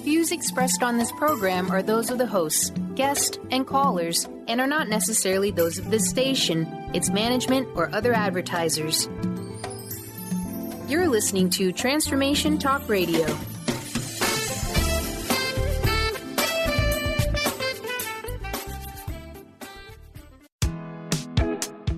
views expressed on this program are those of the hosts, guests, and callers, and are not necessarily those of this station, its management, or other advertisers. You're listening to Transformation Talk Radio.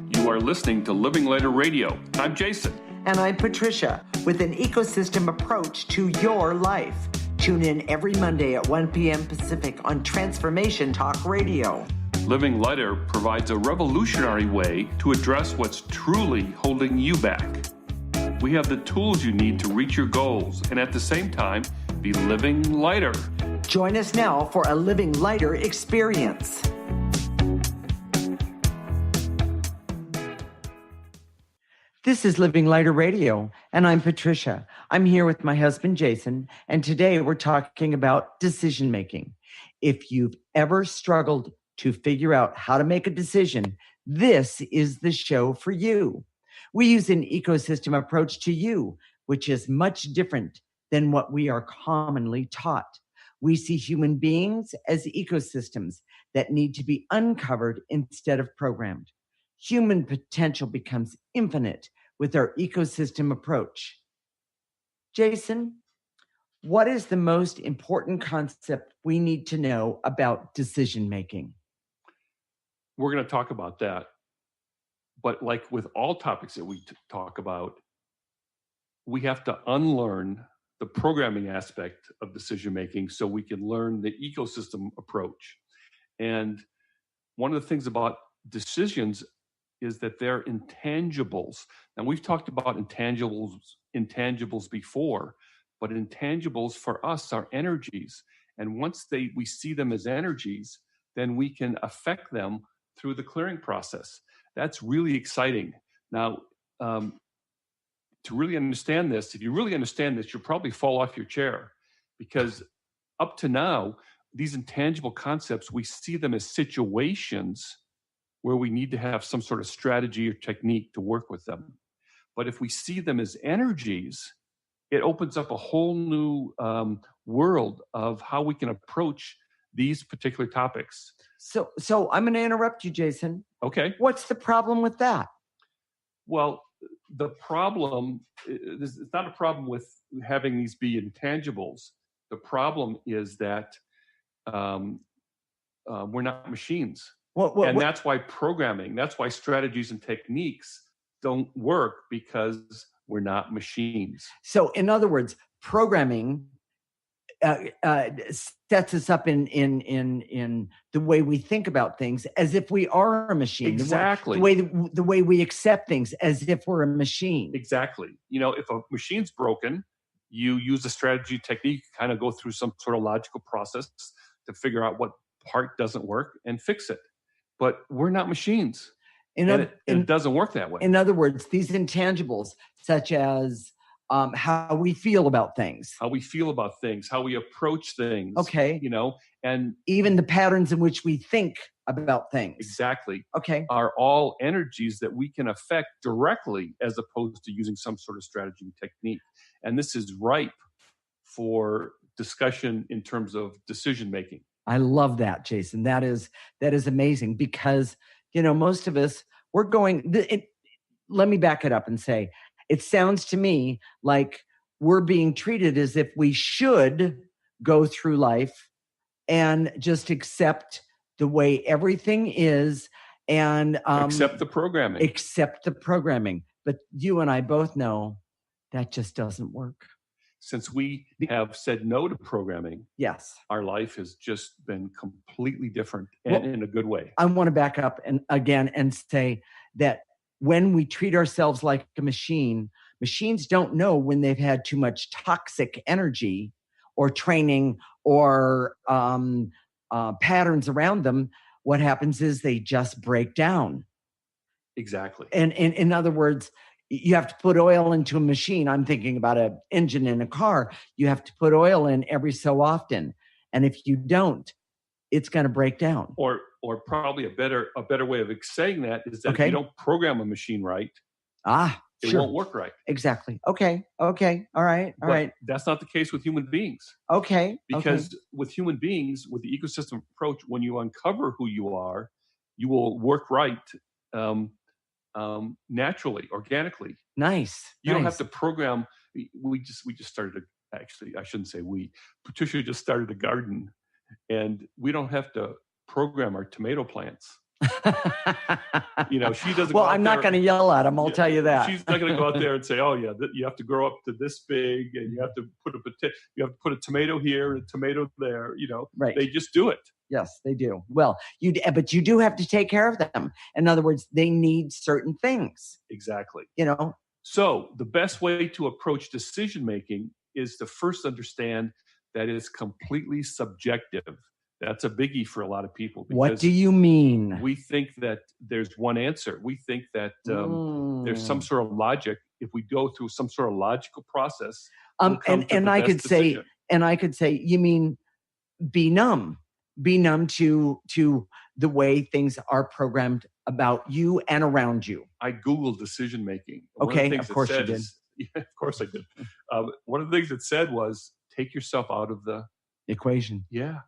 You are listening to Living Lighter Radio. I'm Jason. And I'm Patricia, with an ecosystem approach to your life. Tune in every Monday at 1 p.m. Pacific on Transformation Talk Radio. Living Lighter provides a revolutionary way to address what's truly holding you back. We have the tools you need to reach your goals and at the same time be living lighter. Join us now for a Living Lighter experience. This is Living Lighter Radio, and I'm Patricia. I'm here with my husband, Jason, and today we're talking about decision making. If you've ever struggled to figure out how to make a decision, this is the show for you. We use an ecosystem approach to you, which is much different than what we are commonly taught. We see human beings as ecosystems that need to be uncovered instead of programmed. Human potential becomes infinite with our ecosystem approach. Jason, what is the most important concept we need to know about decision making? We're going to talk about that. But like with all topics that we talk about, we have to unlearn the programming aspect of decision making so we can learn the ecosystem approach. And one of the things about decisions is that they're intangibles. And we've talked about intangibles before, but intangibles for us are energies. And once we see them as energies, then we can affect them through the clearing process. That's really exciting. Now, to really understand this, if you really understand this, you'll probably fall off your chair, because up to now, these intangible concepts, we see them as situations where we need to have some sort of strategy or technique to work with them. But if we see them as energies, it opens up a whole new world of how we can approach these particular topics. So I'm going to interrupt you, Jason. Okay. What's the problem with that? Well, the problem is it's not a problem with having these be intangibles. The problem is that we're not machines. And that's why programming, that's why strategies and techniques don't work, because we're not machines. So in other words, programming sets us up in the way we think about things as if we are a machine. Exactly. The way we accept things as if we're a machine. Exactly. You know, if a machine's broken, you use a strategy technique, kind of go through some sort of logical process to figure out what part doesn't work and fix it. But we're not machines. It doesn't work that way. In other words, these intangibles, such as how we feel about things. How we feel about things, how we approach things. Okay. You know, and even the patterns in which we think about things. Exactly. Okay. Are all energies that we can affect directly as opposed to using some sort of strategy and technique. And this is ripe for discussion in terms of decision making. I love that, Jason. That is amazing, because, you know, most of us, we're going, let me back it up and say, it sounds to me like we're being treated as if we should go through life and just accept the way everything is and accept the programming. But you and I both know that just doesn't work. Since we have said no to programming, yes, our life has just been completely different, and in a good way. I want to back up and say that when we treat ourselves like a machine, machines don't know when they've had too much toxic energy or training or patterns around them. What happens is they just break down. Exactly. And in other words, you have to put oil into a machine. I'm thinking about an engine in a car. You have to put oil in every so often. And if you don't, it's going to break down. Or probably a better way of saying that is that if you don't program a machine right, it won't work right. Exactly. Okay. All right. That's not the case with human beings. Okay. Because with human beings, with the ecosystem approach, when you uncover who you are, you will work right naturally, organically. Nice. You don't have to program. We just started actually, I shouldn't say we. Patricia just started a garden, and we don't have to program our tomato plants. She doesn't. Well, I'm not going to yell at them. I'll tell you that. She's not going to go out there and say, "Oh yeah, you have to grow up to this big, and you have to put a tomato here and a tomato there." Right? They just do it. Yes, they do. Well, but you do have to take care of them. In other words, they need certain things. Exactly. So the best way to approach decision making is to first understand that it's completely subjective. That's a biggie for a lot of people. What do you mean? We think that there's one answer. We think that there's some sort of logic. If we go through some sort of logical process, and I could say, you mean be numb to the way things are programmed about you and around you. I Googled decision making. Okay, of course you did. Of course I did. One of the things it said was take yourself out of the equation. Yeah.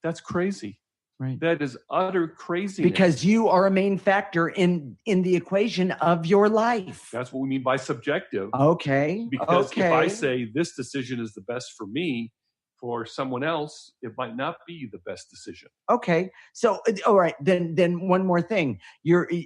That's crazy. Right. That is utter craziness. Because you are a main factor in the equation of your life. That's what we mean by subjective. Okay. Because if I say this decision is the best for me, for someone else, it might not be the best decision. Okay. So, all right. Then one more thing.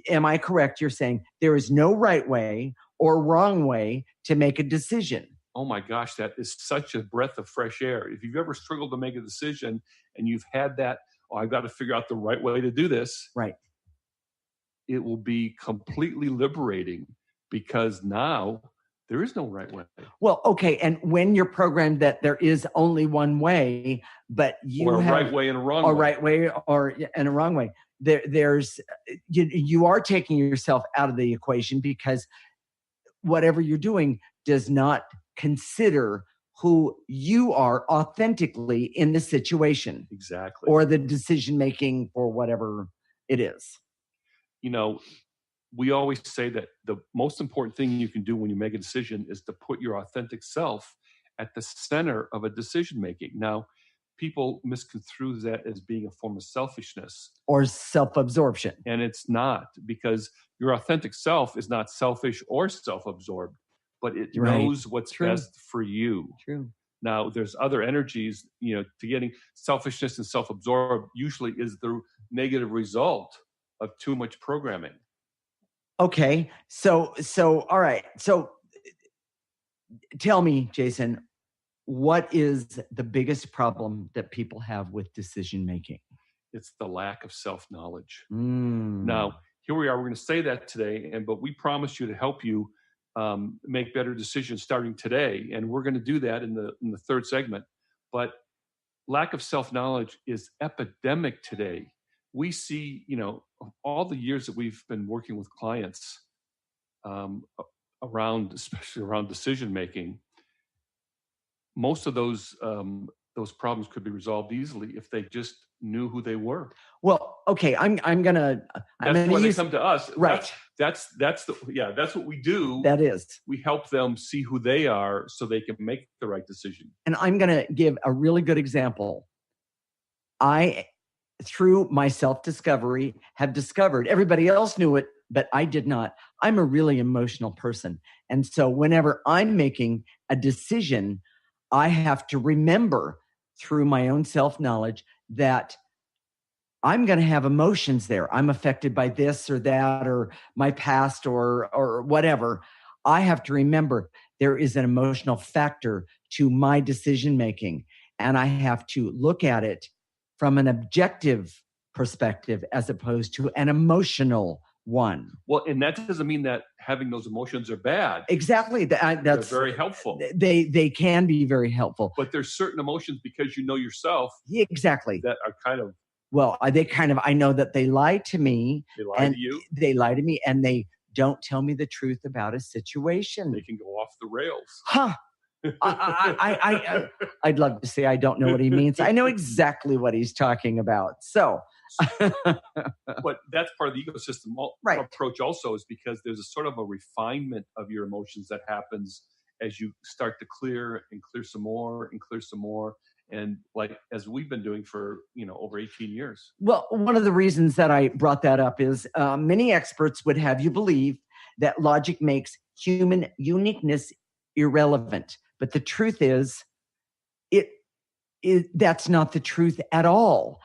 Am I correct? You're saying there is no right way or wrong way to make a decision. Oh my gosh, that is such a breath of fresh air. If you've ever struggled to make a decision and you've had that, I've got to figure out the right way to do this. Right. It will be completely liberating because now there is no right way. Well, okay. And when you're programmed that there is only one way, but you have right way and a wrong way. A right way and a wrong way. You are taking yourself out of the equation because whatever you're doing does not consider who you are authentically in the situation. Exactly. Or the decision making or whatever it is. We always say that the most important thing you can do when you make a decision is to put your authentic self at the center of a decision making. Now, people misconstrue that as being a form of selfishness. Or self-absorption. And it's not, because your authentic self is not selfish or self-absorbed, but it knows what's best for you. True. Now, there's other energies, to getting selfishness and self-absorbed usually is the negative result of too much programming. Okay. So, all right. So tell me, Jason, what is the biggest problem that people have with decision making? It's the lack of self-knowledge. Now, here we are. We're going to say that today, but we promise you to help you make better decisions starting today. And we're going to do that in the third segment. But lack of self-knowledge is epidemic today. We see, all the years that we've been working with clients especially around decision making, most of those problems could be resolved easily if they just knew who they were. Well, okay, I'm gonna. That's why they come to us, right? That's what we do. That is, we help them see who they are so they can make the right decision. And I'm gonna give a really good example. Through my self-discovery, have discovered everybody else knew it, but I did not. I'm a really emotional person, and so whenever I'm making a decision, I have to remember through my own self-knowledge that I'm going to have emotions there. I'm affected by this or that or my past or whatever. I have to remember there is an emotional factor to my decision-making, and I have to look at it from an objective perspective as opposed to an emotional one. Well, and that doesn't mean that having those emotions are bad. Exactly. That's very helpful. They can be very helpful. But there's certain emotions because you know yourself. Exactly. That are kind of. Well, I know that they lie to me. They lie to you. They lie to me and they don't tell me the truth about a situation. They can go off the rails. Huh. I'd love to say I don't know what he means. I know exactly what he's talking about. So But that's part of the ecosystem approach also, is because there's a sort of a refinement of your emotions that happens as you start to clear some more and clear some more. And like, as we've been doing for, over 18 years. Well, one of the reasons that I brought that up is many experts would have you believe that logic makes human uniqueness irrelevant. But the truth is, that's not the truth at all.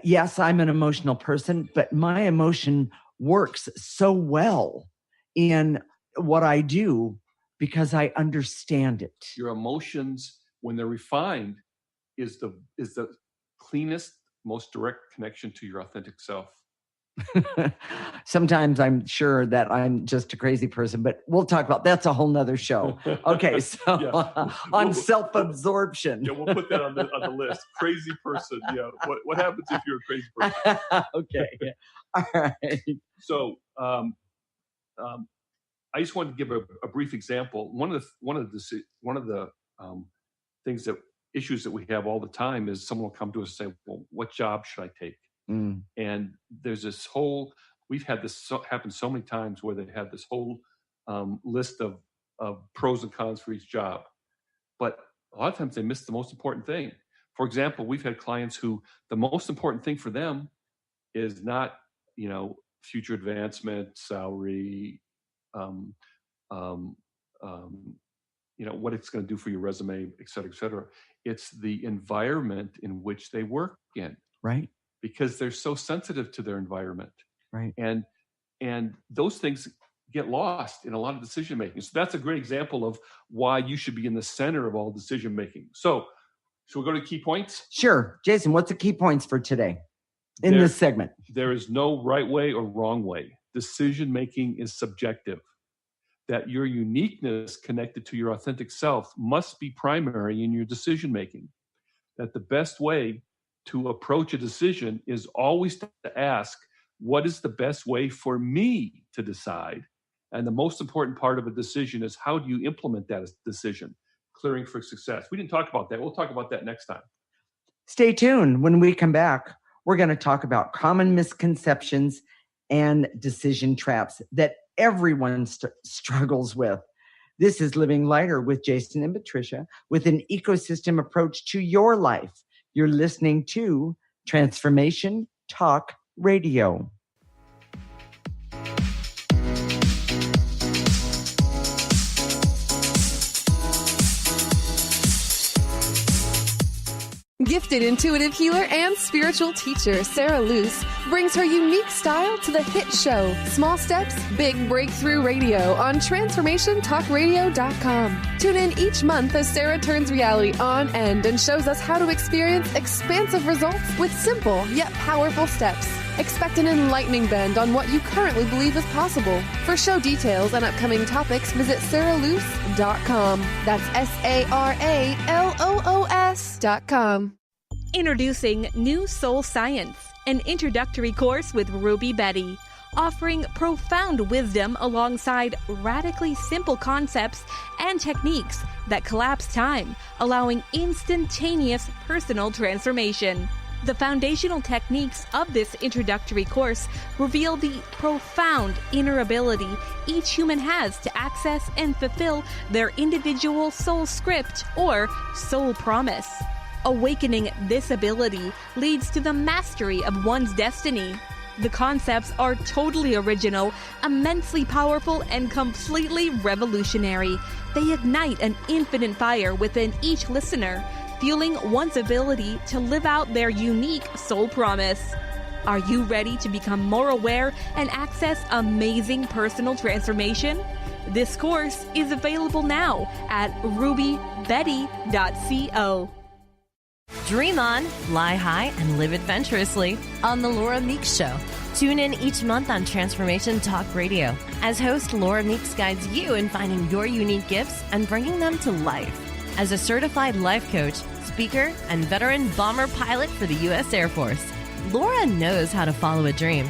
Yes, I'm an emotional person, but my emotion works so well in what I do because I understand it. Your emotions, when they're refined, is the cleanest, most direct connection to your authentic self. Sometimes I'm sure that I'm just a crazy person, but we'll talk about that's a whole nother show. Okay, so on self-absorption. Yeah, we'll put that on the list. Crazy person. Yeah. What happens if you're a crazy person? Okay. All right. So I just wanted to give a brief example. One of the things issues that we have all the time is someone will come to us and say, well, what job should I take? And there's this whole, we've had this happen so many times where they have this whole list of pros and cons for each job. But a lot of times they miss the most important thing. For example, we've had clients who the most important thing for them is not, future advancement, salary, what it's going to do for your resume, et cetera, et cetera. It's the environment in which they work in. Right. Because they're so sensitive to their environment. Right. And those things get lost in a lot of decision making. So that's a great example of why you should be in the center of all decision making. So should we go to key points? Sure. Jason, what's the key points for today in this segment? There is no right way or wrong way. Decision making is subjective. That your uniqueness connected to your authentic self must be primary in your decision making. That the best way to approach a decision is always to ask, what is the best way for me to decide? And the most important part of a decision is, how do you implement that decision? Clearing for success. We didn't talk about that. We'll talk about that next time. Stay tuned. When we come back, we're going to talk about common misconceptions and decision traps that everyone struggles with. This is Living Lighter with Jason and Patricia, with an ecosystem approach to your life. You're listening to Transformation Talk Radio. Gifted intuitive healer and spiritual teacher Sarah Luce brings her unique style to the hit show Small Steps, Big Breakthrough Radio on TransformationTalkRadio.com. Tune in each month as Sarah turns reality on end and shows us how to experience expansive results with simple yet powerful steps. Expect an enlightening bend on what you currently believe is possible. For show details and upcoming topics, visit sarahluce.com. That's SARALOOS.com. Introducing New Soul Science, an introductory course with Ruby Betty, offering profound wisdom alongside radically simple concepts and techniques that collapse time, allowing instantaneous personal transformation. The foundational techniques of this introductory course reveal the profound inner ability each human has to access and fulfill their individual soul script or soul promise. Awakening this ability leads to the mastery of one's destiny. The concepts are totally original, immensely powerful, and completely revolutionary. They ignite an infinite fire within each listener, fueling one's ability to live out their unique soul promise. Are you ready to become more aware and access amazing personal transformation? This course is available now at rubybetty.co. Dream on, fly high, and live adventurously on The Laura Meeks Show. Tune in each month on Transformation Talk Radio as host Laura Meeks guides you in finding your unique gifts and bringing them to life. As a certified life coach, speaker, and veteran bomber pilot for the U.S. Air Force, Laura knows how to follow a dream.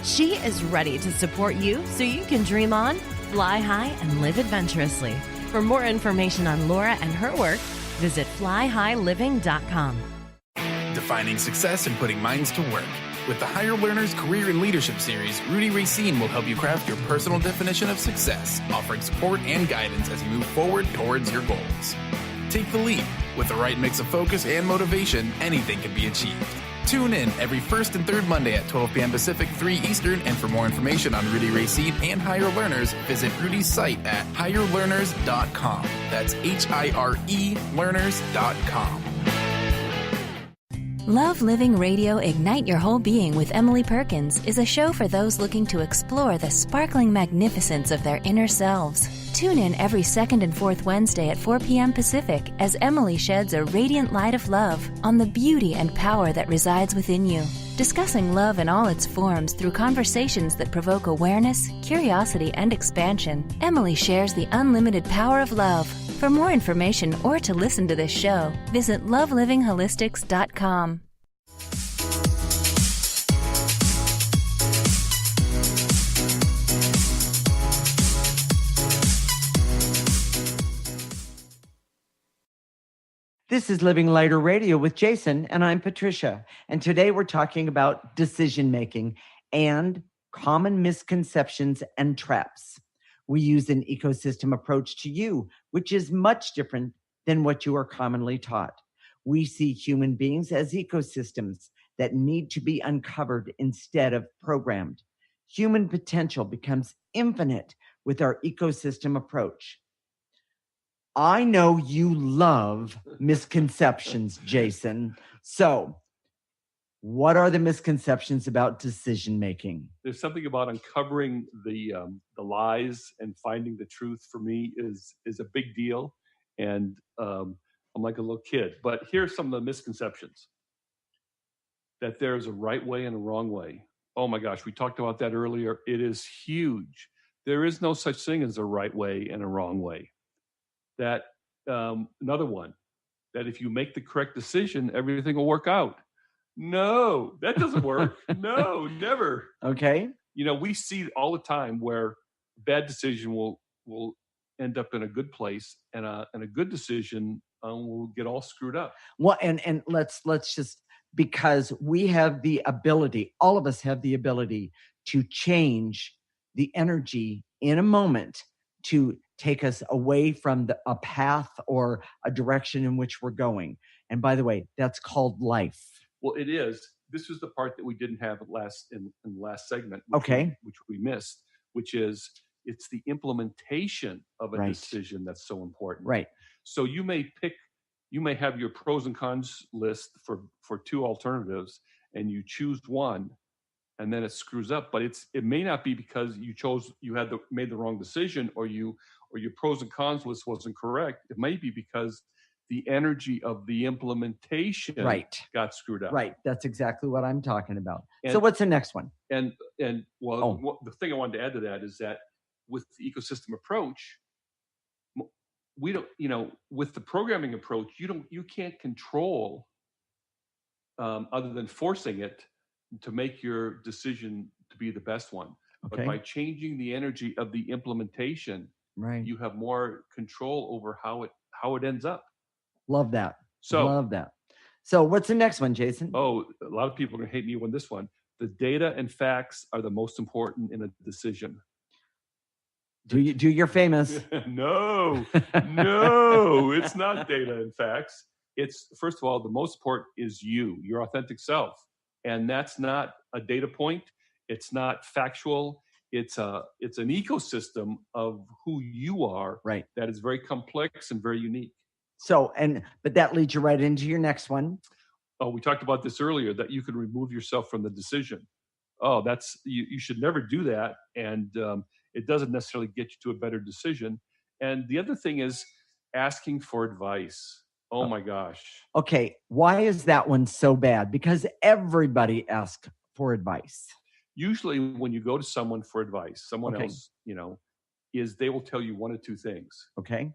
She is ready to support you so you can dream on, fly high, and live adventurously. For more information on Laura and her work, visit flyhighliving.com. Defining success and putting minds to work. With the Higher Learners Career and Leadership Series, Rudy Racine will help you craft your personal definition of success, offering support and guidance as you move forward towards your goals. Take the leap. With the right mix of focus and motivation, anything can be achieved. Tune in every first and third Monday at 12 p.m. Pacific, 3 Eastern, and for more information on Rudy Racine and Higher Learners, visit Rudy's site at higherlearners.com. That's HIRE learners.com. Love Living Radio Ignite Your Whole Being with Emily Perkins is a show for those looking to explore the sparkling magnificence of their inner selves. Tune in every second and fourth Wednesday at 4 p.m. Pacific as Emily sheds a radiant light of love on the beauty and power that resides within you. Discussing love in all its forms through conversations that provoke awareness, curiosity, and expansion, Emily shares the unlimited power of love. For more information or to listen to this show, visit lovelivingHolistics.com. This is Living Lighter Radio with Jason, and I'm Patricia. And today we're talking about decision making and common misconceptions and traps. We use an ecosystem approach to you, which is much different than what you are commonly taught. We see human beings as ecosystems that need to be uncovered instead of programmed. Human potential becomes infinite with our ecosystem approach. I know you love misconceptions, Jason. So, what are the misconceptions about decision making? There's something about uncovering the lies and finding the truth. For me, is a big deal, and I'm like a little kid. But here's some of the misconceptions: that there's a right way and a wrong way. Oh my gosh, we talked about that earlier. It is huge. There is no such thing as a right way and a wrong way. That another one, that if you make the correct decision, everything will work out. No, that doesn't work. No, never. Okay. You know, we see all the time where a bad decision will end up in a good place, and a good decision will get all screwed up. Well, and let's just, because we have the ability, all of us have the ability to change the energy in a moment to take us away from a path or a direction in which we're going. And by the way, that's called life. Well, it is. This is the part that we didn't have in the last segment, which we missed, which is it's the implementation of a decision that's so important. Right. So you may have your pros and cons list for two alternatives, and you choose one, and then it screws up. But it may not be because you made the wrong decision, or your pros and cons list wasn't correct. It may be because the energy of the implementation got screwed up. Right. That's exactly what I'm talking about. So what's the next one? The thing I wanted to add to that is that with the ecosystem approach, we don't, with the programming approach, you can't control other than forcing it to make your decision to be the best one. Okay. But by changing the energy of the implementation, you have more control over how it ends up. Love that. So what's the next one, Jason? Oh, a lot of people are going to hate me on this one. The data and facts are the most important in a decision. Do you're famous. No, it's not data and facts. It's, first of all, the most important is your authentic self. And that's not a data point. It's not factual. It's an ecosystem of who you are. Right. That is very complex and very unique. So, but that leads you right into your next one. Oh, we talked about this earlier, that you can remove yourself from the decision. Oh, you should never do that. And it doesn't necessarily get you to a better decision. And the other thing is asking for advice. Oh my gosh. Okay. Why is that one so bad? Because everybody asks for advice. Usually when you go to someone for advice, someone else, they will tell you one of two things. Okay.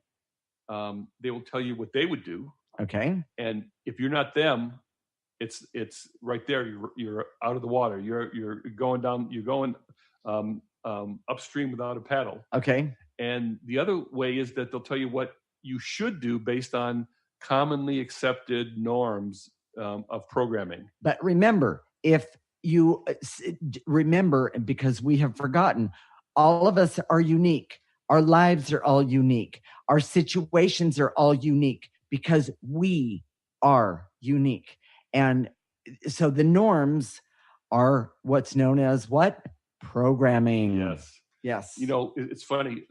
They will tell you what they would do. Okay. And if you're not them, it's right there. You're out of the water. You're going down. You're going upstream without a paddle. Okay. And the other way is that they'll tell you what you should do based on commonly accepted norms of programming. But remember, if you remember, because we have forgotten, all of us are unique. Our lives are all unique. Our situations are all unique because we are unique. And so the norms are what's known as what? Programming. Yes. Yes. You know, it's funny,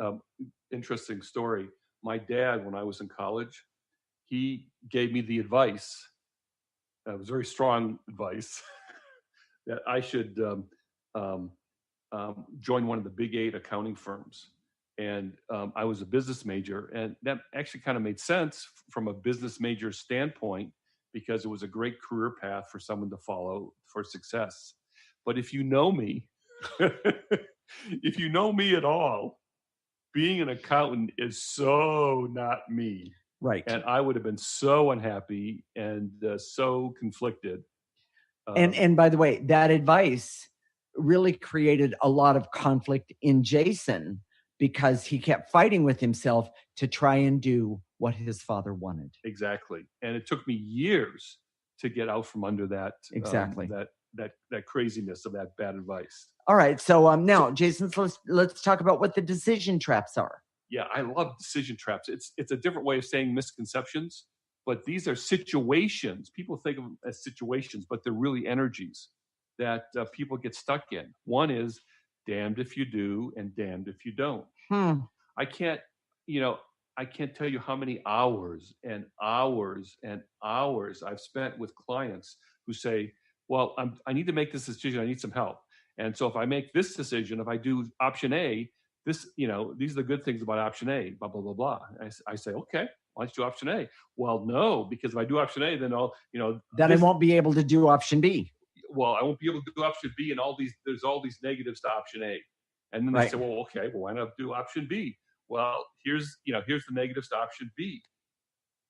interesting story. My dad, when I was in college, he gave me the advice, it was very strong advice, that I should join one of the big 8 accounting firms. And I was a business major, and that actually kind of made sense from a business major standpoint, because it was a great career path for someone to follow for success. But if you know me, if you know me at all, being an accountant is so not me. Right. And I would have been so unhappy and so conflicted. And by the way, that advice really created a lot of conflict in Jason, because he kept fighting with himself to try and do what his father wanted. Exactly. And it took me years to get out from under that. Exactly. That craziness of that bad advice. All right. So now, Jason, let's talk about what the decision traps are. Yeah, I love decision traps. It's a different way of saying misconceptions, but these are situations. People think of them as situations, but they're really energies that people get stuck in. One is damned if you do and damned if you don't. I can't tell you how many hours and hours and hours I've spent with clients who say, well, I need to make this decision. I need some help. And so if I make this decision, if I do option A, these are the good things about option A, blah, blah, blah, blah. I say, okay, why don't you do option A? Well, no, because if I do option A, then I won't be able to do option B. Well, I won't be able to do option B, and there's all these negatives to option A. And then they say, well, okay, why not do option B? Well, here's the negatives to option B.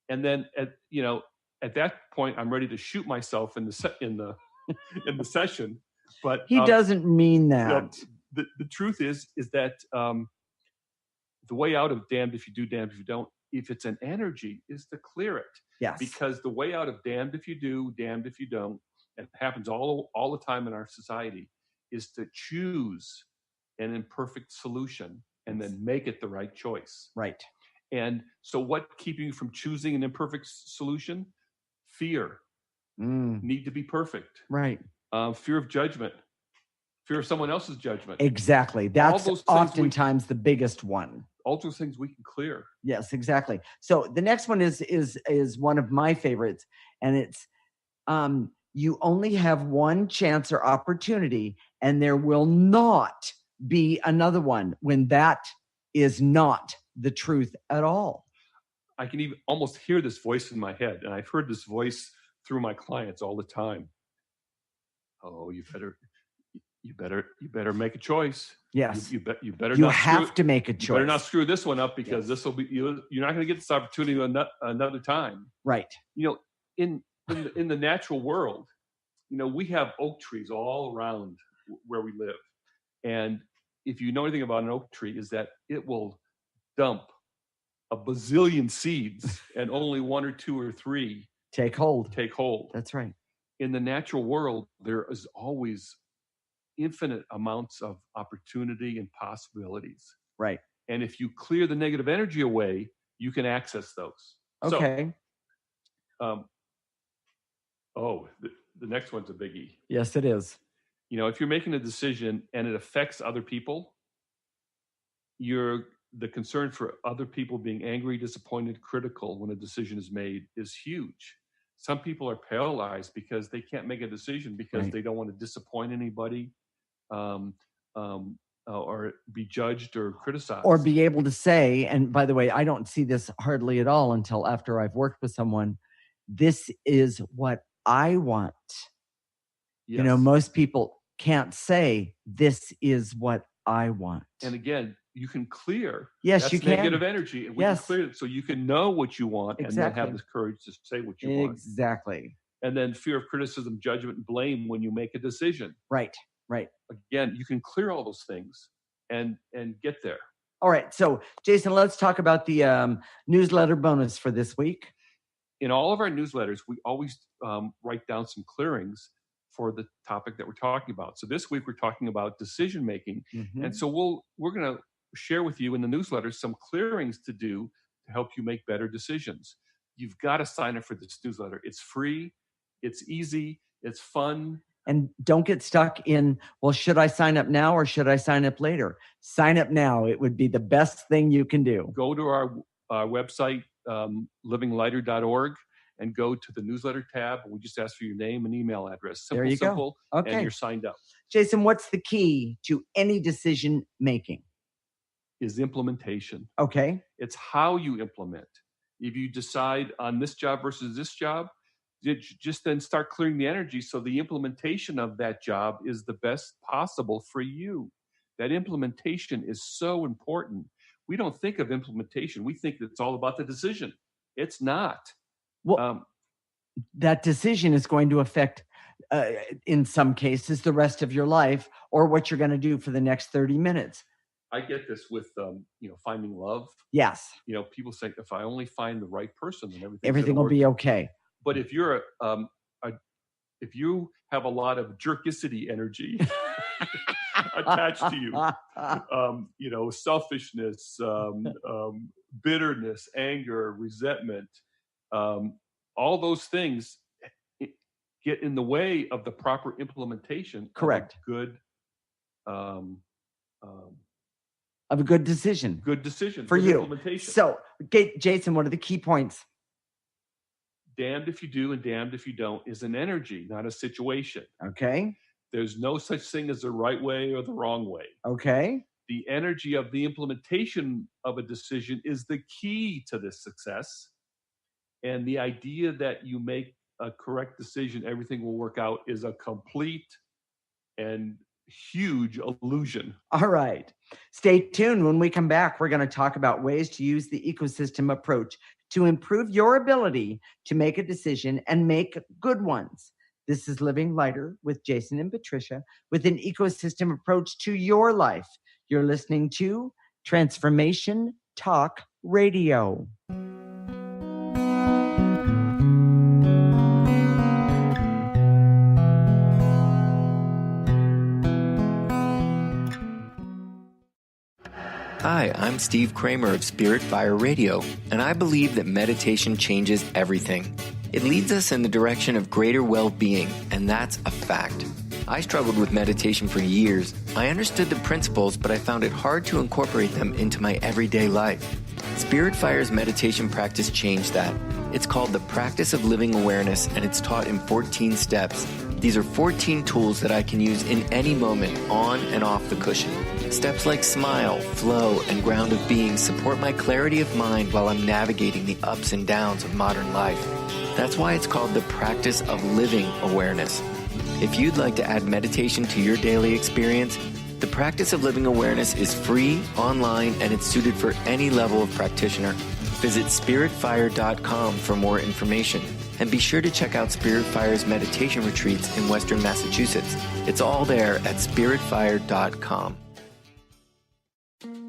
And then at that point, I'm ready to shoot myself in the session. But he doesn't mean that. The truth is that the way out of damned if you do, damned if you don't, if it's an energy, is to clear it. Yes. Because the way out of damned if you do, damned if you don't, and it happens all the time in our society, is to choose an imperfect solution and then make it the right choice. Right. And so what keeping you from choosing an imperfect solution? Fear. Need to be perfect. Right. Fear of judgment. Fear of someone else's judgment. Exactly. That's oftentimes the biggest one. All those things we can clear. Yes, exactly. So the next one is one of my favorites, and it's you only have one chance or opportunity, and there will not be another one, when that is not the truth at all. I can even almost hear this voice in my head, and I've heard this voice through my clients all the time. Oh, you better make a choice. Yes. You better. You have to make a choice. You better not screw this one up, because this will be you're not going to get this opportunity another time. Right. In the natural world, we have oak trees all around where we live, and if you know anything about an oak tree, is that it will dump a bazillion seeds, and only 1 or 2 or 3 take hold. That's right. In the natural world, there is always infinite amounts of opportunity and possibilities. Right. And if you clear the negative energy away, you can access those. Okay. So, the next one's a biggie. Yes, it is. If you're making a decision and it affects other people, the concern for other people being angry, disappointed, critical when a decision is made is huge. Some people are paralyzed because they can't make a decision because they don't want to disappoint anybody, or be judged or criticized. Or be able to say, and by the way, I don't see this hardly at all until after I've worked with someone, this is what I want. Yes. Most people can't say, this is what I want. And again, you can clear you can. Negative energy, and we can clear it so you can know what you want and then have the courage to say what you want. Exactly. And then fear of criticism, judgment, and blame when you make a decision. Right. Again, you can clear all those things and get there. All right. So, Jason, let's talk about the newsletter bonus for this week. In all of our newsletters, we always write down some clearings for the topic that we're talking about. So this week we're talking about decision making. Mm-hmm. And so we're going to share with you in the newsletter some clearings to do to help you make better decisions. You've got to sign up for this newsletter. It's free, it's easy, it's fun. And don't get stuck in, well, should I sign up now or should I sign up later? Sign up now. It would be the best thing you can do. Go to our website, livinglighter.org, and go to the newsletter tab. We just ask for your name and email address. Simple, there you simple, go. Okay. And you're signed up. Jason, what's the key to any decision making? Is implementation. Okay. It's how you implement. If you decide on this job versus this job, just then start clearing the energy so the implementation of that job is the best possible for you. That implementation is so important. We don't think of implementation. We think that it's all about the decision. It's not. Well, that decision is going to affect, in some cases, the rest of your life or what you're going to do for the next 30 minutes. I get this with, finding love. Yes. People say, if I only find the right person, then everything will be okay. But if you're if you have a lot of jerkicity energy attached to you, selfishness, bitterness, anger, resentment, all those things get in the way of the proper implementation. Correct. Of a good decision. Good decision for you. Implementation. So, Jason, what are the key points? Damned if you do and damned if you don't is an energy, not a situation. Okay. There's no such thing as the right way or the wrong way. Okay. The energy of the implementation of a decision is the key to this success. And the idea that you make a correct decision, everything will work out, is a complete and huge illusion. All right. Stay tuned. When we come back, we're going to talk about ways to use the ecosystem approach to improve your ability to make a decision and make good ones. This is Living Lighter with Jason and Patricia with an ecosystem approach to your life. You're listening to Transformation Talk Radio. Hi, I'm Steve Kramer of Spirit Fire Radio, and I believe that meditation changes everything. It leads us in the direction of greater well-being, and that's a fact. I struggled with meditation for years. I understood the principles, but I found it hard to incorporate them into my everyday life. Spirit Fire's meditation practice changed that. It's called the Practice of Living Awareness, and it's taught in 14 steps. These are 14 tools that I can use in any moment, on and off the cushion. Steps like smile, flow, and ground of being support my clarity of mind while I'm navigating the ups and downs of modern life. That's why it's called the Practice of Living Awareness. If you'd like to add meditation to your daily experience, the Practice of Living Awareness is free, online, and it's suited for any level of practitioner. Visit spiritfire.com for more information. And be sure to check out Spirit Fire's meditation retreats in Western Massachusetts. It's all there at spiritfire.com.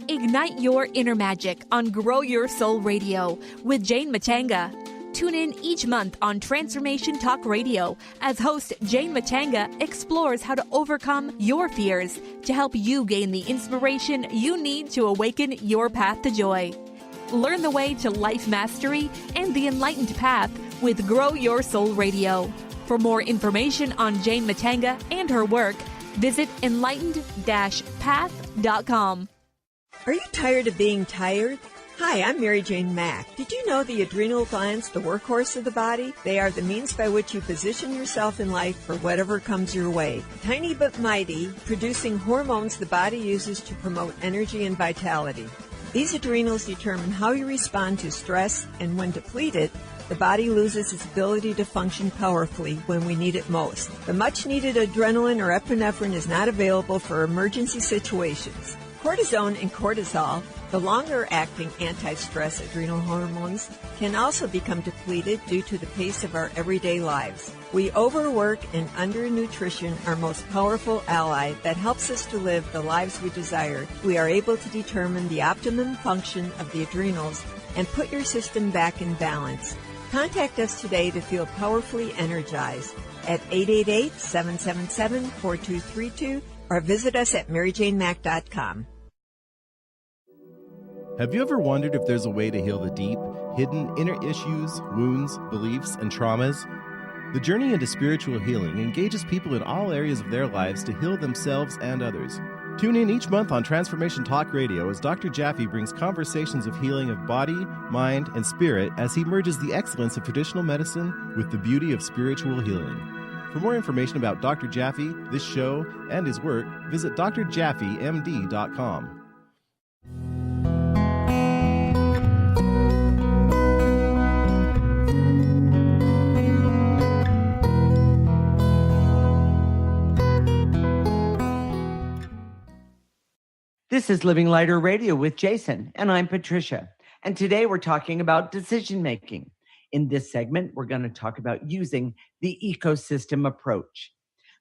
Ignite your inner magic on Grow Your Soul Radio with Jane Matanga. Tune in each month on Transformation Talk Radio as host Jane Matanga explores how to overcome your fears to help you gain the inspiration you need to awaken your path to joy. Learn the way to life mastery and the enlightened path with Grow Your Soul Radio. For more information on Jane Matanga and her work, visit enlightened-path.com. Are you tired of being tired? Hi, I'm Mary Jane Mack. Did you know the adrenal glands, the workhorse of the body? They are the means by which you position yourself in life for whatever comes your way. Tiny but mighty, producing hormones the body uses to promote energy and vitality. These adrenals determine how you respond to stress, and when depleted, the body loses its ability to function powerfully when we need it most. The much-needed adrenaline or epinephrine is not available for emergency situations. Cortisone and cortisol, the longer-acting anti-stress adrenal hormones, can also become depleted due to the pace of our everyday lives. We overwork and undernutrition, our most powerful ally that helps us to live the lives we desire. We are able to determine the optimum function of the adrenals and put your system back in balance. Contact us today to feel powerfully energized at 888-777-4232 or visit us at maryjanemack.com. Have you ever wondered if there's a way to heal the deep, hidden inner issues, wounds, beliefs, and traumas? The journey into spiritual healing engages people in all areas of their lives to heal themselves and others. Tune in each month on Transformation Talk Radio as Dr. Jaffe brings conversations of healing of body, mind, and spirit as he merges the excellence of traditional medicine with the beauty of spiritual healing. For more information about Dr. Jaffe, this show, and his work, visit drjaffemd.com. This is Living Lighter Radio with Jason, and I'm Patricia. And today we're talking about decision making. In this segment, we're going to talk about using the ecosystem approach.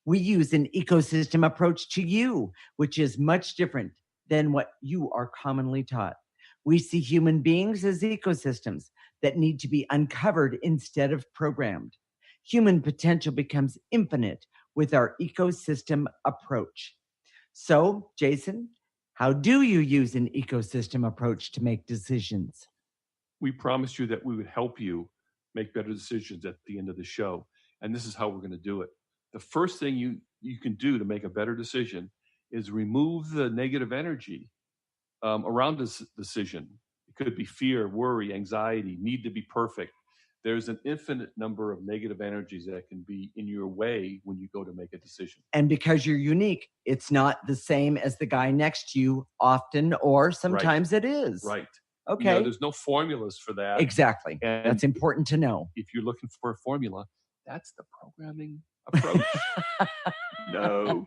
We use an ecosystem approach to you, which is much different than what you are commonly taught. We see human beings as ecosystems that need to be uncovered instead of programmed. Human potential becomes infinite with our ecosystem approach. So, Jason, how do you use an ecosystem approach to make decisions? We promised you that we would help you make better decisions at the end of the show. And this is how we're going to do it. The first thing you can do to make a better decision is remove the negative energy around this decision. It could be fear, worry, anxiety, need to be perfect. There's an infinite number of negative energies that can be in your way when you go to make a decision. And because you're unique, it's not the same as the guy next to you often, or sometimes it is. Right. Okay. You know, there's no formulas for that. Exactly. And that's important to know. If you're looking for a formula, that's the programming approach. No.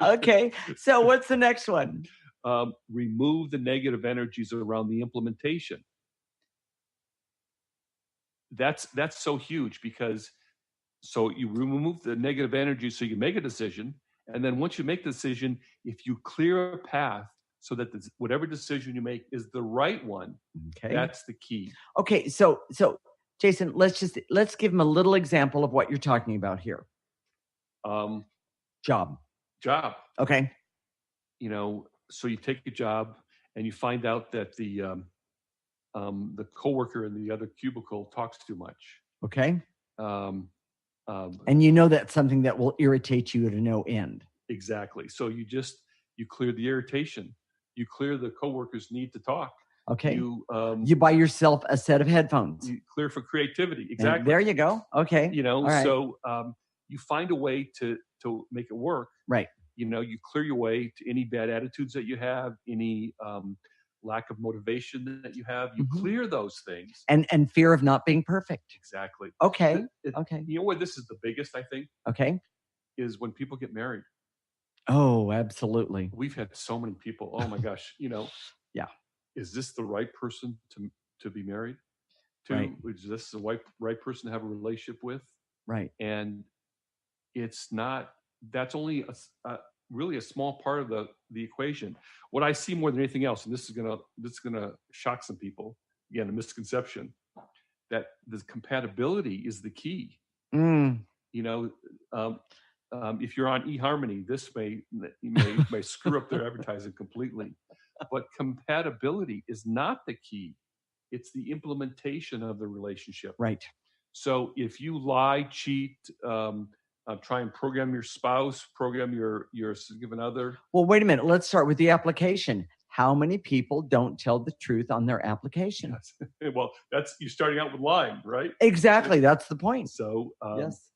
Okay. So what's the next one? Remove the negative energies around the implementation. That's so huge because so you remove the negative energy so you make a decision. And then once you make the decision, if you clear a path so that whatever decision you make is the right one, that's the key. Okay. So Jason, let's give him a little example of what you're talking about here. Job. Okay. You know, so you take a job and you find out that the coworker in the other cubicle talks too much. Okay. And you know that's something that will irritate you to no end. Exactly. So you clear the irritation. You clear the coworker's need to talk. Okay. You buy yourself a set of headphones. You clear for creativity. Exactly. And there you go. Okay. You know, right. So you find a way to make it work. Right. You know, you clear your way to any bad attitudes that you have, any lack of motivation that you have. You clear those things. And fear of not being perfect. Exactly. Okay. Okay. You know what this is the biggest, I think? Okay. Is when people get married. Oh, absolutely. We've had so many people. Oh my gosh, you know. Yeah. Is this the right person to be married to? Right. Is this the right person to have a relationship with? Right. And it's not. That's only really a small part of the equation. What I see more than anything else, and this is gonna shock some people. Again, a misconception that the compatibility is the key. You know, if you're on eHarmony, this may screw up their advertising completely. But compatibility is not the key. It's the implementation of the relationship. Right. So if you lie, cheat, try and program your spouse, program your significant other. Well, wait a minute. Let's start with the application. How many people don't tell the truth on their application? Yes. Well, you're starting out with lying, right? Exactly. That's the point. So yes.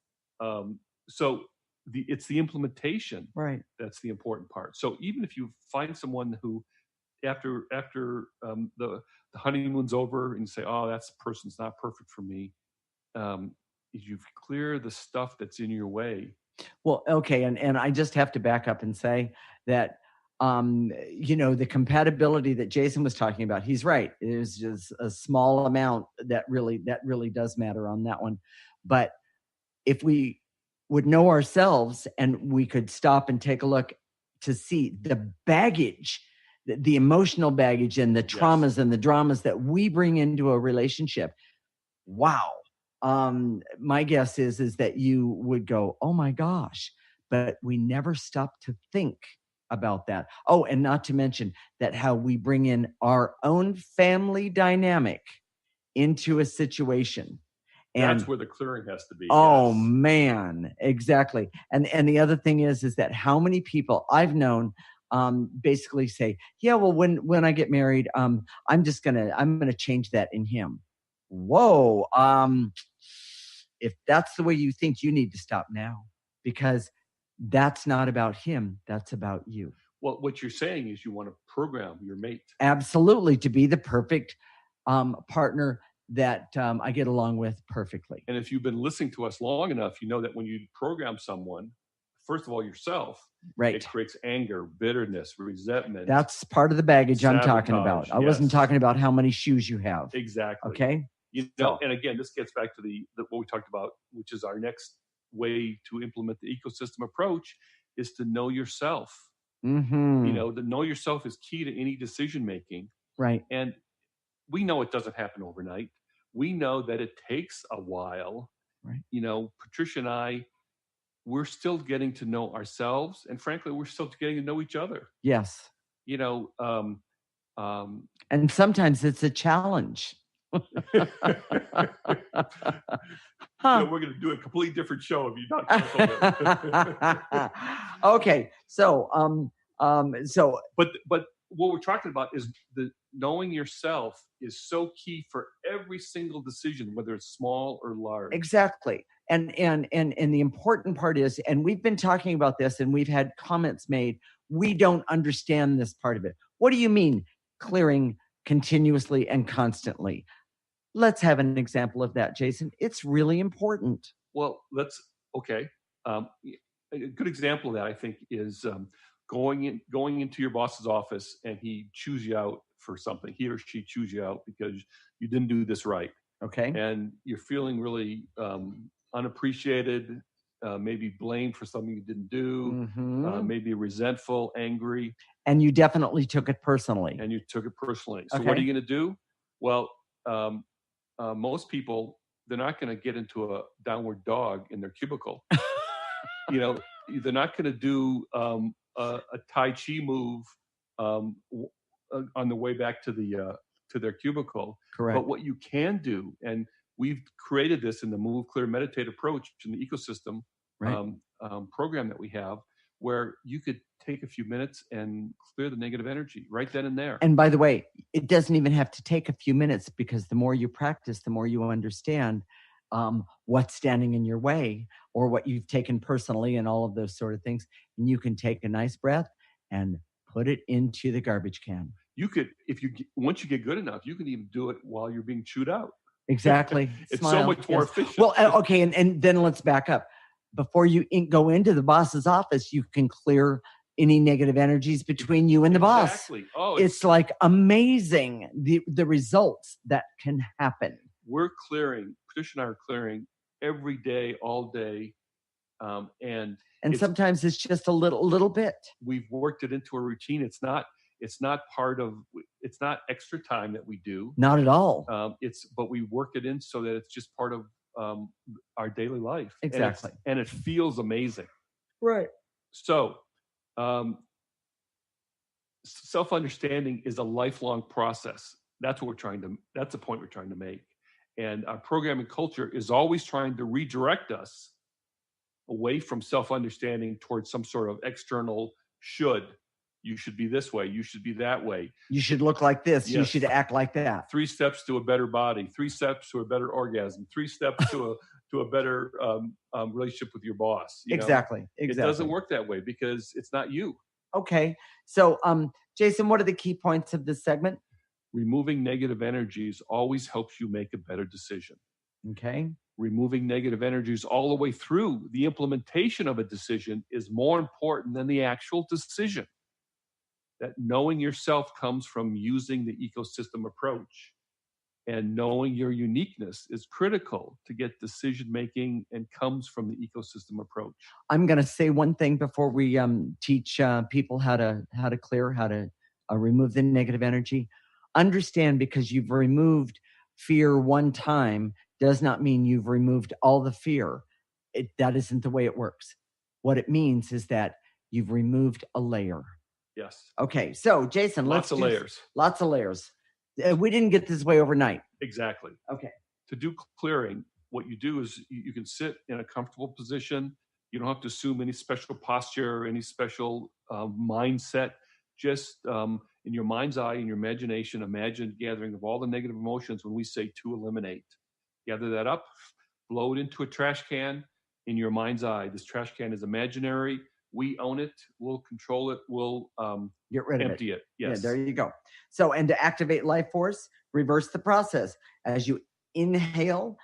So it's the implementation, right? That's the important part. So even if you find someone who, after the honeymoon's over, and you say, "Oh, that person's not perfect for me," you clear the stuff that's in your way. Well, okay, and I just have to back up and say that you know, the compatibility that Jason was talking about, he's right. It is just a small amount that really does matter on that one. But if we would know ourselves and we could stop and take a look to see the baggage, the emotional baggage and the traumas and the dramas that we bring into a relationship, wow. My guess is that you would go, oh my gosh, but we never stop to think about that. Oh, and not to mention that how we bring in our own family dynamic into a situation. And that's where the clearing has to be. Oh, yes. man, exactly. And the other thing is that how many people I've known basically say, yeah, well, when I get married, I'm gonna change that in him. Whoa. If that's the way you think, you need to stop now, because that's not about him. That's about you. Well, what you're saying is you want to program your mate. Absolutely. To be the perfect partner that I get along with perfectly. And if you've been listening to us long enough, you know that when you program someone, first of all, yourself, right, it creates anger, bitterness, resentment. That's part of the baggage sabotage. I'm talking about. I wasn't talking about how many shoes you have. Exactly. Okay. You know, and again, this gets back to the what we talked about, which is our next way to implement the ecosystem approach, is to know yourself. Mm-hmm. You know, the know yourself is key to any decision making. Right. And we know it doesn't happen overnight. We know that it takes a while. Right. You know, Patricia and I, we're still getting to know ourselves, and frankly, we're still getting to know each other. Yes. You know, and sometimes it's a challenge. Huh. You know, we're going to do a completely different show if you not careful. Okay, so but what we're talking about is the knowing yourself is so key for every single decision, whether it's small or large. Exactly. And the important part is, and we've been talking about this and we've had comments made, we don't understand this part of it. What do you mean clearing continuously and constantly? Let's have an example of that, Jason. It's really important. Well, okay. A good example of that, I think, is going into your boss's office and he chews you out for something. He or she chews you out because you didn't do this right. Okay. And you're feeling really unappreciated, maybe blamed for something you didn't do, maybe resentful, angry. And you definitely took it personally. So what are you going to do? Well, most people, they're not going to get into a downward dog in their cubicle. You know, they're not going to do a Tai Chi move on the way back to their cubicle. Correct. But what you can do, and we've created this in the Move, Clear, Meditate approach in the ecosystem program that we have, where you could take a few minutes and clear the negative energy right then and there. And by the way, it doesn't even have to take a few minutes, because the more you practice, the more you understand what's standing in your way or what you've taken personally and all of those sort of things. And you can take a nice breath and put it into the garbage can. You could, once you get good enough, you can even do it while you're being chewed out. Exactly. It's so much more efficient. Well, okay. And then let's back up. Before you go into the boss's office, you can clear any negative energies between you and the boss. Exactly. Oh, it's like amazing the results that can happen. We're clearing, Patricia and I are clearing every day, all day. And sometimes it's just a little bit. We've worked it into a routine. It's not extra time that we do. Not at all. But we work it in so that it's just part of our daily life. Exactly. And it feels amazing. Right. So, self-understanding is a lifelong process. That's the point we're trying to make. And our programming culture is always trying to redirect us away from self-understanding towards some sort of external should. You should be this way. You should be that way. You should look like this. Yes. You should act like that. 3 steps to a better body. 3 steps to a better orgasm. 3 steps to a better relationship with your boss. Exactly. It doesn't work that way because it's not you. Okay. So, Jason, what are the key points of this segment? Removing negative energies always helps you make a better decision. Okay. Removing negative energies all the way through the implementation of a decision is more important than the actual decision. That knowing yourself comes from using the ecosystem approach, and knowing your uniqueness is critical to get decision making and comes from the ecosystem approach. I'm going to say one thing before we teach people how to clear, how to remove the negative energy. Understand, because you've removed fear one time does not mean you've removed all the fear. That isn't the way it works. What it means is that you've removed a layer. Yes. Okay, so Jason, lots of layers. Lots of layers. We didn't get this way overnight. Exactly. Okay. To do clearing, what you do is you can sit in a comfortable position. You don't have to assume any special posture, any special mindset. Just in your mind's eye, in your imagination, imagine gathering of all the negative emotions when we say to eliminate. Gather that up, blow it into a trash can in your mind's eye. This trash can is imaginary. We own it. We'll control it. We'll get rid of it. Empty it. Yes. Yeah, there you go. So, and to activate life force, reverse the process. As you inhale,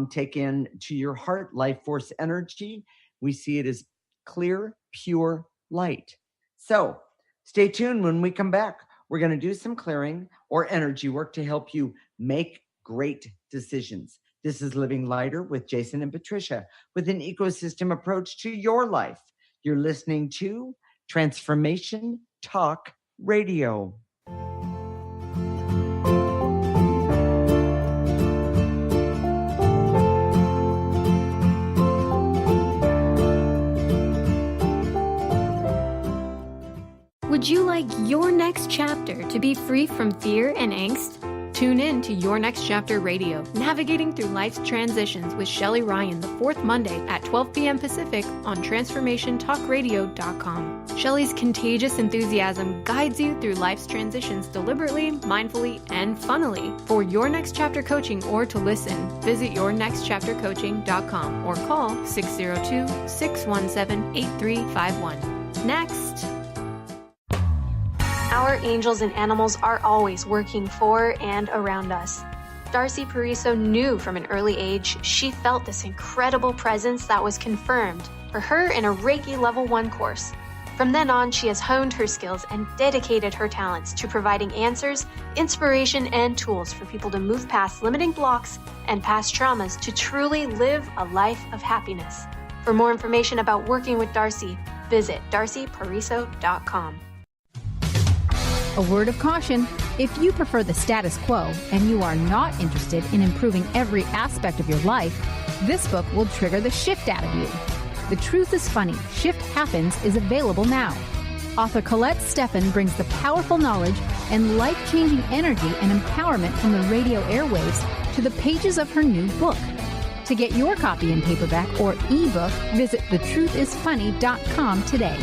take in to your heart life force energy. We see it as clear, pure light. So stay tuned. When we come back, we're going to do some clearing or energy work to help you make great decisions. This is Living Lighter with Jason and Patricia, with an ecosystem approach to your life. You're listening to Transformation Talk Radio. Would you like your next chapter to be free from fear and angst? Tune in to Your Next Chapter Radio, navigating through life's transitions with Shelley Ryan the fourth Monday at 12 p.m. Pacific on TransformationTalkRadio.com. Shelley's contagious enthusiasm guides you through life's transitions deliberately, mindfully, and funnily. For Your Next Chapter coaching or to listen, visit YourNextChapterCoaching.com or call 602-617-8351. Next. Our angels and animals are always working for and around us. Darcy Pariso knew from an early age she felt this incredible presence that was confirmed for her in a Reiki Level 1 course. From then on, she has honed her skills and dedicated her talents to providing answers, inspiration, and tools for people to move past limiting blocks and past traumas to truly live a life of happiness. For more information about working with Darcy, visit darcypariso.com. A word of caution, if you prefer the status quo and you are not interested in improving every aspect of your life, this book will trigger the shift out of you. The Truth is Funny, Shift Happens is available now. Author Colette Steffen brings the powerful knowledge and life-changing energy and empowerment from the radio airwaves to the pages of her new book. To get your copy in paperback or ebook, visit thetruthisfunny.com today.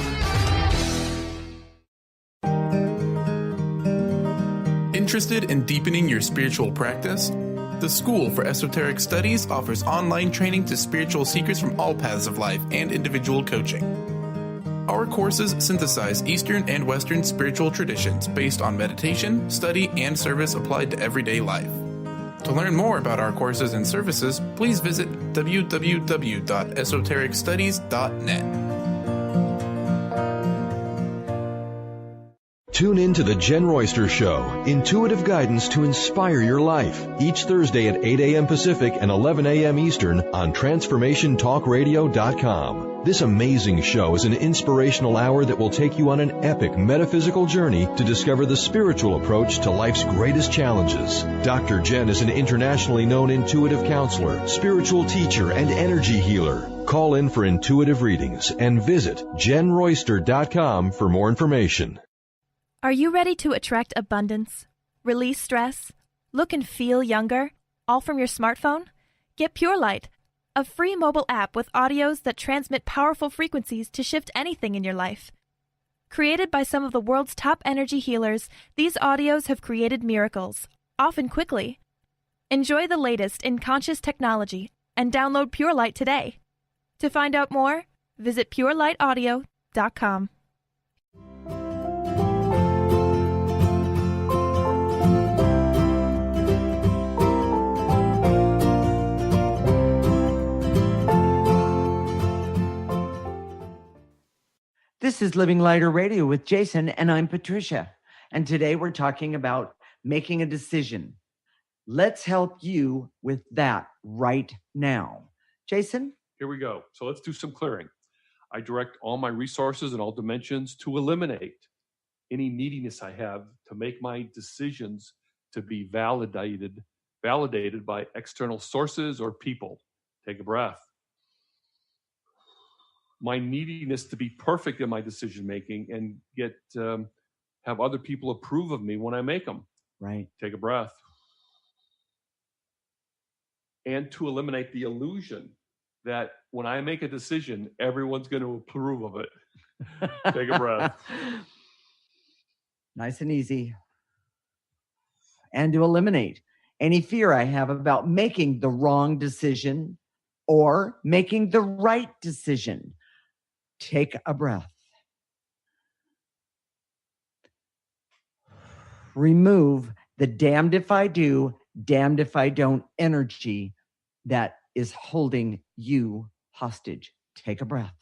Interested in deepening your spiritual practice? The School for Esoteric Studies offers online training to spiritual seekers from all paths of life and individual coaching. Our courses synthesize Eastern and Western spiritual traditions based on meditation, study, and service applied to everyday life. To learn more about our courses and services, please visit www.esotericstudies.net. Tune in to The Jen Royster Show, intuitive guidance to inspire your life, each Thursday at 8 a.m. Pacific and 11 a.m. Eastern on TransformationTalkRadio.com. This amazing show is an inspirational hour that will take you on an epic metaphysical journey to discover the spiritual approach to life's greatest challenges. Dr. Jen is an internationally known intuitive counselor, spiritual teacher, and energy healer. Call in for intuitive readings and visit JenRoyster.com for more information. Are you ready to attract abundance, release stress, look and feel younger, all from your smartphone? Get Pure Light, a free mobile app with audios that transmit powerful frequencies to shift anything in your life. Created by some of the world's top energy healers, these audios have created miracles, often quickly. Enjoy the latest in conscious technology and download Pure Light today. To find out more, visit purelightaudio.com. This is Living Lighter Radio with Jason, and I'm Patricia. And today we're talking about making a decision. Let's help you with that right now. Jason? Here we go. So let's do some clearing. I direct all my resources in all dimensions to eliminate any neediness I have to make my decisions to be validated validated by external sources or people. Take a breath. My neediness to be perfect in my decision making and have other people approve of me when I make them. Right. Take a breath. And to eliminate the illusion that when I make a decision, everyone's going to approve of it. Take a breath. Nice and easy. And to eliminate any fear I have about making the wrong decision or making the right decision. Take a breath. Remove the damned if I do, damned if I don't energy that is holding you hostage. Take a breath.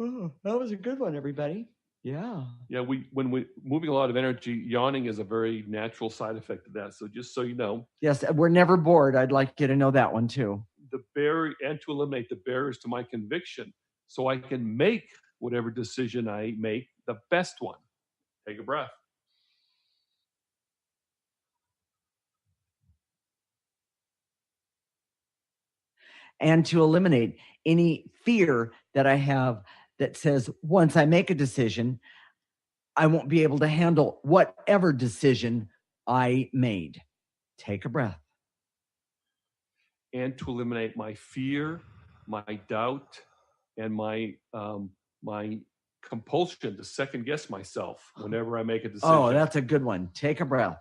Oh, that was a good one, everybody. Yeah. Yeah, when we moving a lot of energy, yawning is a very natural side effect of that. So just so you know. Yes, we're never bored. I'd like you to know that one too. And to eliminate the barriers to my conviction so I can make whatever decision I make the best one. Take a breath. And to eliminate any fear that I have that says once I make a decision, I won't be able to handle whatever decision I made. Take a breath. And to eliminate my fear, my doubt, and my compulsion to second guess myself whenever I make a decision. Oh, that's a good one. Take a breath.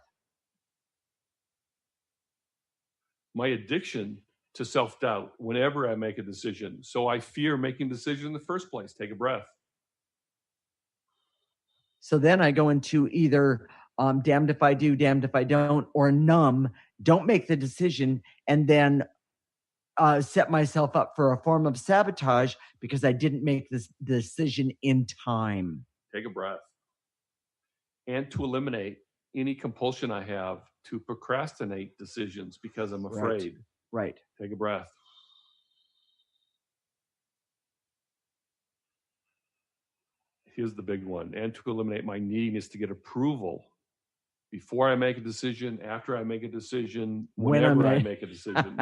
My addiction to self-doubt whenever I make a decision. So I fear making decisions in the first place. Take a breath. So then I go into either damned if I do, damned if I don't, or numb, don't make the decision, and then set myself up for a form of sabotage because I didn't make this decision in time. Take a breath. And to eliminate any compulsion I have to procrastinate decisions because I'm afraid. Right. Take a breath. Here's the big one. And to eliminate my neediness to get approval before I make a decision, after I make a decision, whenever I make a decision.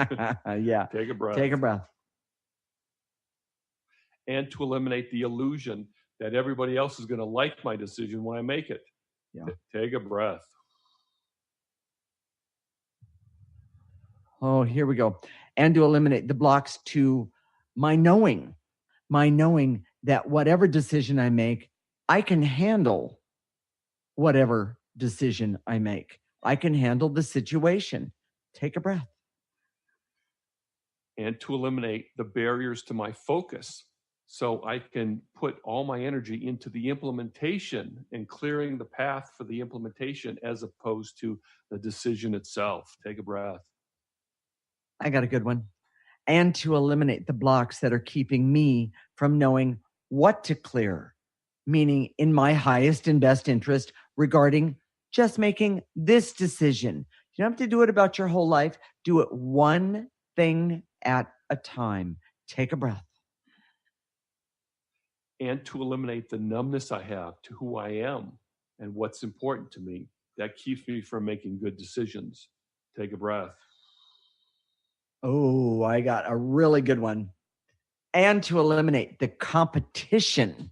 Yeah. Take a breath. Take a breath. And to eliminate the illusion that everybody else is going to like my decision when I make it. Yeah. Take a breath. Oh, here we go. And to eliminate the blocks to my knowing that whatever decision I make, I can handle whatever decision I make. I can handle the situation. Take a breath. And to eliminate the barriers to my focus so I can put all my energy into the implementation and clearing the path for the implementation as opposed to the decision itself. Take a breath. I got a good one. And to eliminate the blocks that are keeping me from knowing what to clear, meaning in my highest and best interest regarding just making this decision. You don't have to do it about your whole life. Do it one thing at a time. Take a breath. And to eliminate the numbness I have to who I am and what's important to me. That keeps me from making good decisions. Take a breath. Oh, I got a really good one. And to eliminate the competition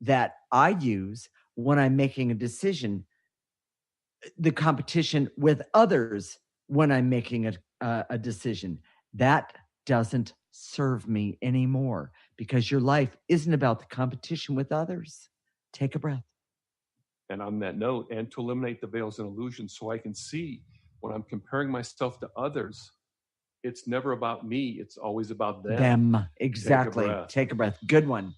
that I use when I'm making a decision, the competition with others when I'm making a decision. That doesn't serve me anymore because your life isn't about the competition with others. Take a breath. And on that note, and to eliminate the veils and illusions so I can see when I'm comparing myself to others, it's never about me. It's always about them. Exactly. Take a breath. Good one.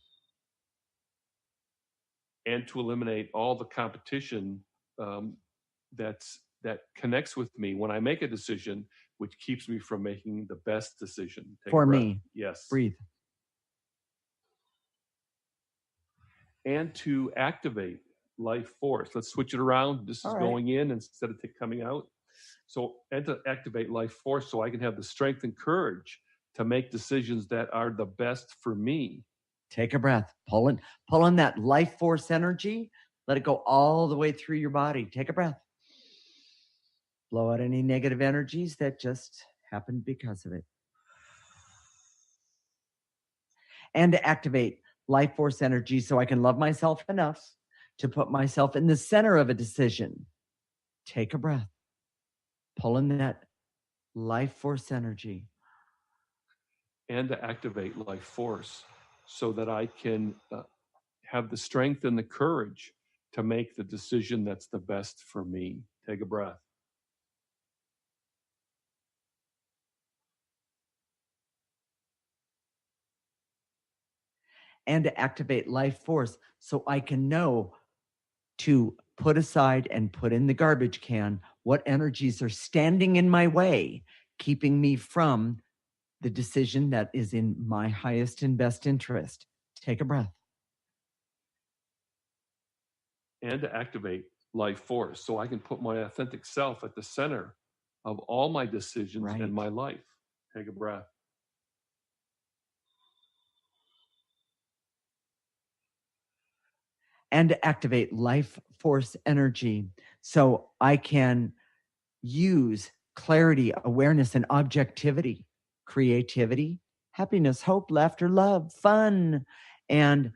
And to eliminate all the competition that connects with me when I make a decision, which keeps me from making the best decision. Take For a breath. me. Yes. Breathe. And to activate life force. Let's switch it around. This is going in instead of coming out. So, and to activate life force so I can have the strength and courage to make decisions that are the best for me. Take a breath. Pull in that life force energy. Let it go all the way through your body. Take a breath. Blow out any negative energies that just happened because of it. And to activate life force energy so I can love myself enough to put myself in the center of a decision. Take a breath. Pull in that life force energy. And to activate life force so that I can have the strength and the courage to make the decision that's the best for me. Take a breath. And to activate life force so I can know to put aside and put in the garbage can what energies are standing in my way, keeping me from the decision that is in my highest and best interest. Take a breath. And to activate life force so I can put my authentic self at the center of all my decisions in my life. Take a breath. And to activate life force energy so I can use clarity, awareness, and objectivity, creativity, happiness, hope, laughter, love, fun, and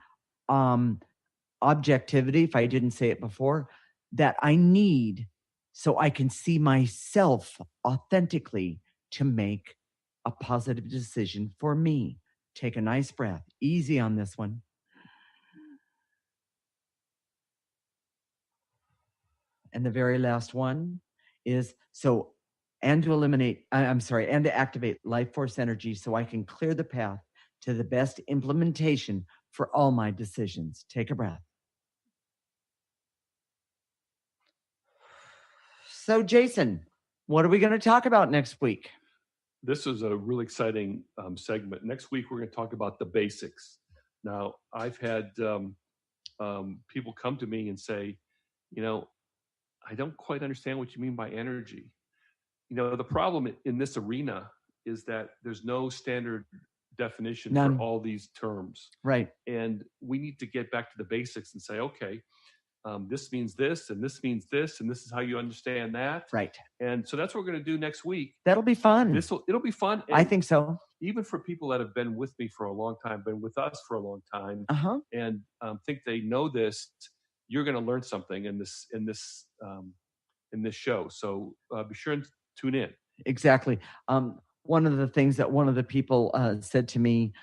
objectivity, if I didn't say it before, that I need so I can see myself authentically to make a positive decision for me. Take a nice breath. Easy on this one. And the very last one is and to activate life force energy so I can clear the path to the best implementation for all my decisions. Take a breath. So, Jason, what are we going to talk about next week? This is a really exciting segment. Next week, we're going to talk about the basics. Now, I've had people come to me and say, I don't quite understand what you mean by energy. The problem in this arena is that there's no standard definition for all these terms. Right. And we need to get back to the basics and say, okay, this means this, and this means this, and this is how you understand that. Right. And so that's what we're going to do next week. That'll be fun. It'll be fun. I think so. Even for people that have been with me for a long time, been with us for a long time, and think they know this, you're going to learn something in this show. So be sure and tune in. Exactly. One of the things that one of the people said to me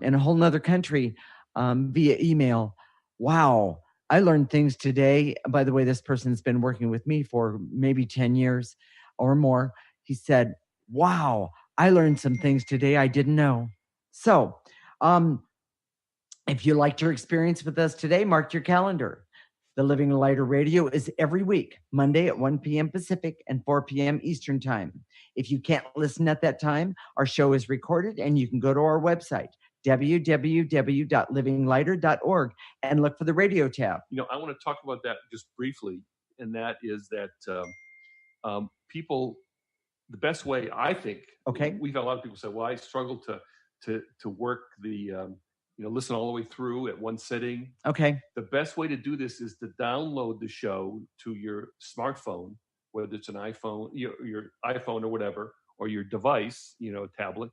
in a whole nother country via email, wow, I learned things today. By the way, this person's been working with me for maybe 10 years or more. He said, wow, I learned some things today I didn't know. So if you liked your experience with us today, mark your calendar. The Living Lighter Radio is every week, Monday at 1 p.m. Pacific and 4 p.m. Eastern Time. If you can't listen at that time, our show is recorded and you can go to our website, www.livinglighter.org, and look for the radio tab. I want to talk about that just briefly, and that is that people, the best way, I think, we've had a lot of people say, well, I struggle to work the listen all the way through at one sitting. Okay. The best way to do this is to download the show to your smartphone, whether it's an iPhone, your iPhone or whatever, or your device, tablet,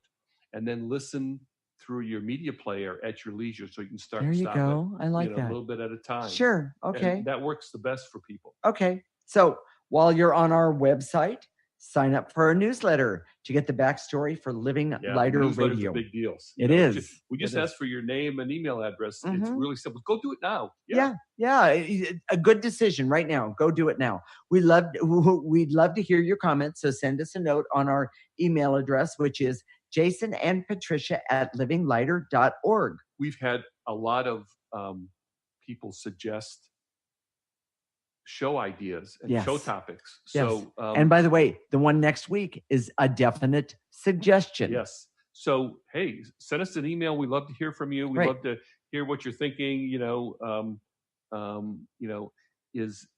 and then listen through your media player at your leisure, so you can start. There you stop go. it, I like that. A little bit at a time. Sure. Okay. And that works the best for people. Okay. So while you're on our website, sign up for our newsletter to get the backstory for Living Lighter Radio. Big deals. It is. We just ask for your name and email address. It's really simple. Go do it now. Yeah. A good decision right now. Go do it now. We'd love to hear your comments. So send us a note on our email address, which is jasonandpatricia@livinglighter.org. We've had a lot of people suggest show ideas and show topics. So, and by the way, the one next week is a definite suggestion. Yes. So, hey, send us an email. We love to hear from you. We love to hear what you're thinking. Is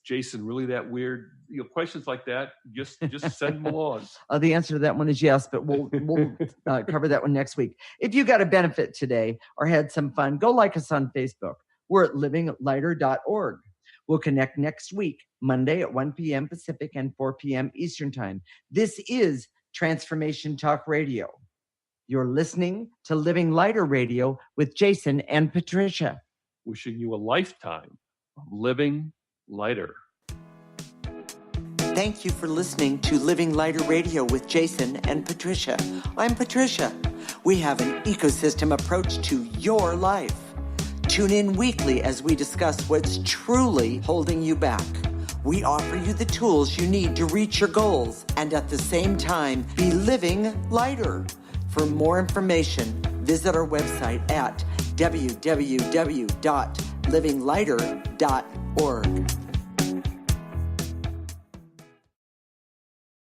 Jason really that weird? Questions like that, just send them along. The answer to that one is yes, but we'll cover that one next week. If you got a benefit today or had some fun, go like us on Facebook. We're at livinglighter.org. We'll connect next week, Monday at 1 p.m. Pacific and 4 p.m. Eastern Time. This is Transformation Talk Radio. You're listening to Living Lighter Radio with Jason and Patricia. Wishing you a lifetime of living lighter. Thank you for listening to Living Lighter Radio with Jason and Patricia. I'm Patricia. We have an ecosystem approach to your life. Tune in weekly as we discuss what's truly holding you back. We offer you the tools you need to reach your goals and at the same time be living lighter. For more information, visit our website at www.livinglighter.org.